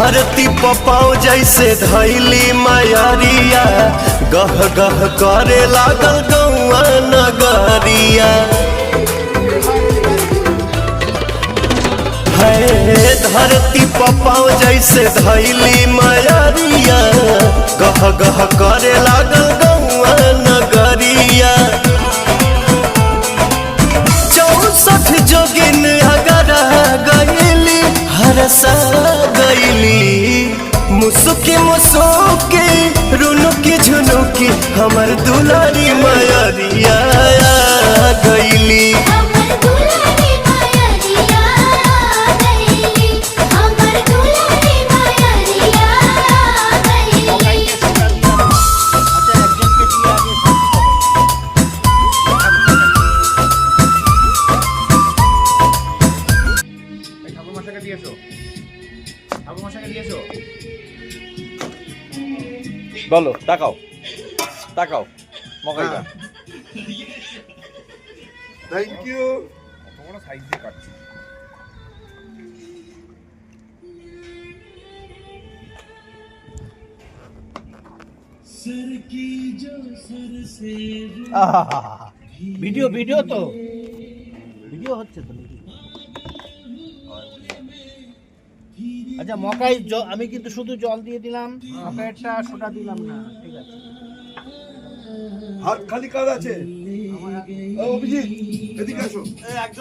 धरती पपाओ जैसे धैली मायरिया गह गह करे लागल गौआ नगरिया। है धरती पपाओ जैसे धैली मायरिया गह गह करे लागल गौआ नगरिया। 64 जोगिन अगर गईली हरसा गईली मुसुकी मुसुकी रुनुकी झुनुकी हमर दुलारी मायरिया गईली। বলো তাকাও তাকাও মকাইটা থ্যাংক ইউ। কোনো সাইজ দিয়ে কাটছি ভিডিও ভিডিও তো ভিডিও হচ্ছে তো নাকি? আচ্ছা মকাই আমি কিন্তু শুধু জল দিয়ে দিলাম, মকাইটা সোডা দিলাম না, ঠিক আছে? হাত খালি কাজ আছে। অভিজিৎ এদিকে আসো। একজন